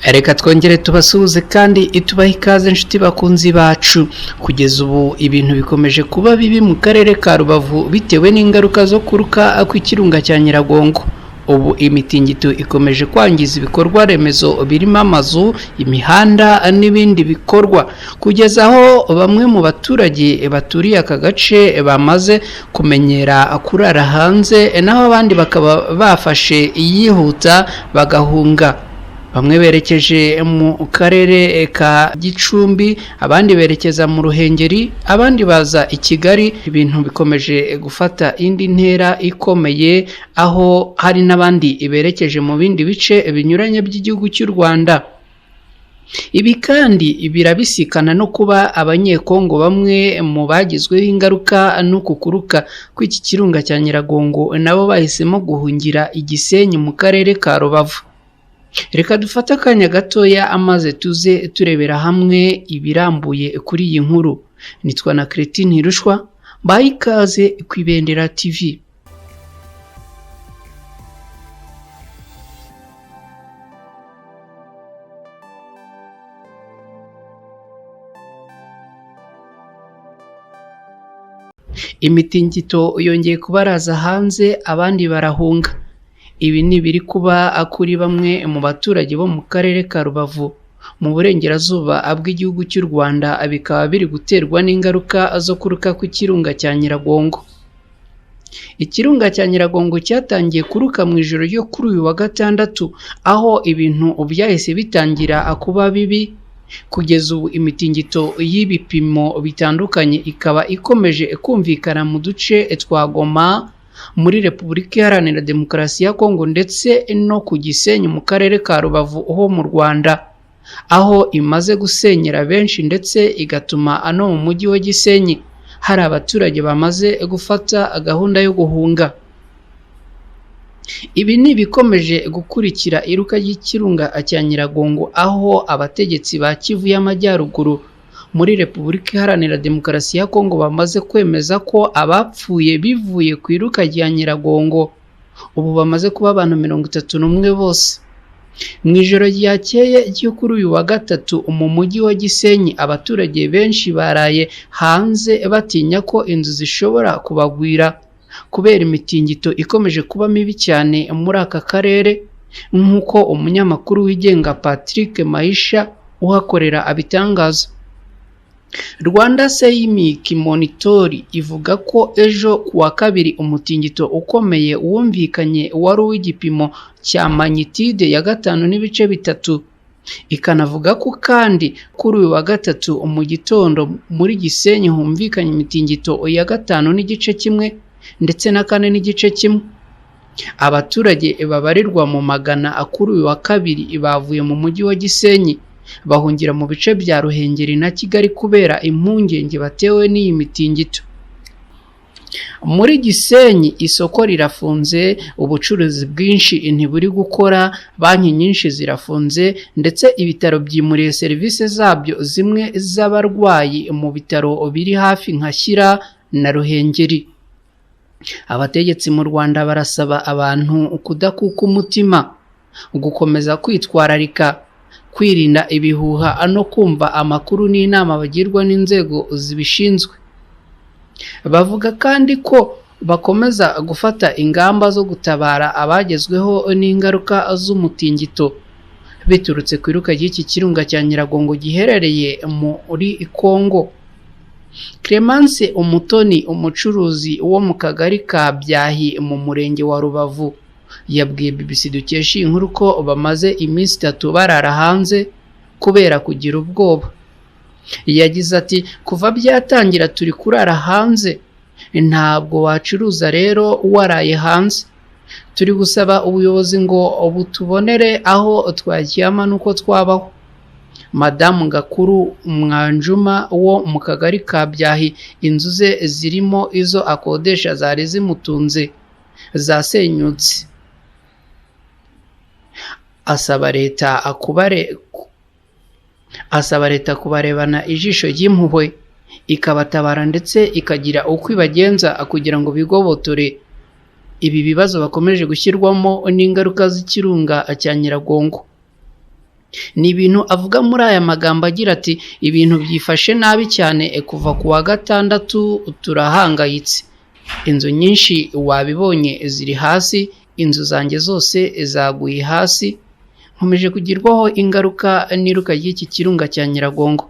Reka twongere tubasuhuze kandi itubahe ikaze inshuti bakunzi bacu. Kugeza ubu ibintu bikomeje kuba bibi mu karere ka Rubavu bitewe n'ingaruka zo kuruka kw'ikirunga cya Nyiragongo. Ubu imitingito ikomeje kwangiza ibikorwa remezo birimo amazu, imihanda n'ibindi bikorwa, kugeza aho bamwe mu baturage baturiye aka gace bamaze kumenyera kurara hanze, naho abandi bakaba bafashe iyihuta bagahunga. Bamwe berekeje mu karere ka Gicumbi, abandi berekeza mu Ruhengeri, abandi baza i Kigali. Ibintu bikomeje gufata indi ntera ikomeye, aho hari n'abandi berekeje mu bindi bice binyuranye by'igihugu cy'u Rwanda. Ibi kandi birabisikana no kuba abanyekongo bamwe mu bagizweho ingaruka n'uku kuruka kw'iki kirunga cya Nyiragongo nabo bahisemo guhungira i Gisenyi mu karere ka Rubavu. Reka dufate akanya gatoya amaze tuze turebera hamwe ibirambuye kuri iyi nkuru. Nitwa na Cretine Hirushwa, baha ikaze ku Ibendera TV. Imitingito yongeye kubaraza hanze, abandi barahunga. Ibi ni biri kuba kuri bamwe mu baturage bo mu karere ka Rubavu mu burengerazuba bw'igihugu cy'u Rwanda, bikaba biri guterwa n'ingaruka zo kuruka kw'ikirunga cya Nyiragongo. Ikirunga cya Nyiragongo cyatangiye kuruka mu ijoro ryo kuri uyu wa gatandatu, aho ibintu byahise bitangira kuba bibi. Kugeza ubu imitingito y'ibipimo bitandukanye ikaba ikomeje kumvikana mu duce twa Goma muri Repubulika Iharanira Demokarasi ya Kongo ndetse no ku Gisenyi mu karere ka Rubavu ho mu Rwanda, aho imaze gusenyera benshi ndetse igatuma no mu mujyi wa Gisenyi hari abaturage bamaze gufata gahunda yo guhunga. Ibi ni bikomeje gukurikira iruka ry'ikirunga cya Nyiragongo, aho abategetsi ba Kivu y'Amajyaruguru muri Repubulika Iharanira Demokarasi ya Kongo bamaze kwemeza ko abapfuye bivuye ku iruka rya Nyiragongo ubu bamaze kuba abantu 31 bose. Mu ijoro ryakeye ryo kuri uyu wa gatatu mu mujyi wa Gisenyi, abaturage benshi baraye hanze batinya ko inzu zishobora kubagwira kubera imitingito ikomeje kuba mibi cyane muri aka karere, nk'uko umunyamakuru wigenga Patrick Maisha uhakorera abitangaza. Rwanda Seismic Monitor ivuga ko ejo kuwa kabiri umutingito ukomeye wumvikanye wari uw'igipimo cya magnitude ya 5.3. Ikanavuga ko kandi kuri uyu wa gatatu mu gitondo muri Gisenyi humvikanye imitingito ya 5.1 ndetse na 4.1. Abaturage babarirwa mu magana kuri uyu wa kabiri bavuye mu mujyi wa Gisenyi bahungira mu bice bya Ruhengeri na Kigali kubera impungenge batewe n'iyi mitingito. Muri Gisenyi isoko rirafunze, ubucuruzi bwinshi ntiburi gukora, banki nyinshi zirafunze ndetse ibitaro byimuriye serivisi zabyo zimwe z'abarwayi mu bitaro biri hafi nka Shyira na Ruhengeri. Abategetsi mu Rwanda barasaba abantu kudakuka umutima, gukomeza kwitwararika, kwirinda ibihuha no kumva amakuru n'inama bagirwa n'inzego zibishinzwe. Bavuga kandi ko bakomeza gufata ingamba zo gutabara abagezweho n'ingaruka z'umutingito biturutse ku iruka ry'iki kirunga cya Nyiragongo giherereye muri Kongo. Clemence Umutoni, umucuruzi wo mu kagari ka Byahi mu murenge wa Rubavu, yabwiye BBC dukesha inkuru ko bamaze iminsi 3 barara hanze kubera kugira ubwoba. Yagize ati, kuva byatangira turi kurara hanze, ntabwo wacuruza rero waraye hanze. Turi gusaba ubuyobozi ngo butubonere aho twaryama nuko twabaho. Madamu Gakuru Mwanjuma wo mu kagari ka Byahi, inzu ze zirimo izo akodesha zari zimutunze zasenyutse. Asaba leta kubarebana ijisho ry'impuhwe ikabatabara ndetse ikagira uko ibagenza kugira ngo bigobotore ibi bibazo bakomeje gushyirwamo n'ingaruka z'ikirunga cya Nyiragongo. Ni ibintu avuga muri aya magambo agira ati ibintu byifashe nabi cyane kuva ku wa gatandatu turahangayitse, inzu nyinshi wabibonye ziri hasi, inzu zanjye zose zaguye hasi, nkomeje kugirwaho ingaruka n'iruka ry'iki kirunga cya Nyiragongo.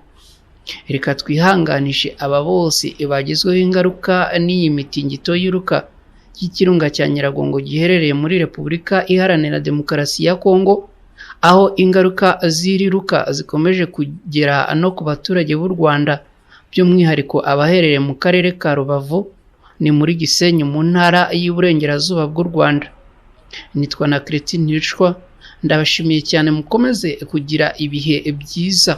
Reka twihanganishe aba bose bagizweho ingaruka n'iyi mitingito y'iruka ry'ikirunga cya Nyiragongo giherereye muri Repubulika Iharanira Demokarasi ya Kongo, aho ingaruka z'iriruka zikomeje kugera no ku baturage b'u Rwanda, by'umwihariko abaherereye mu karere ka Rubavu, ni muri Gisenyi mu ntara y'Iburengerazuba bw'u Rwanda. Nitwa na Christine Hirschwa, ndabashimiye cyane, mukomeze kugira ibihe byiza.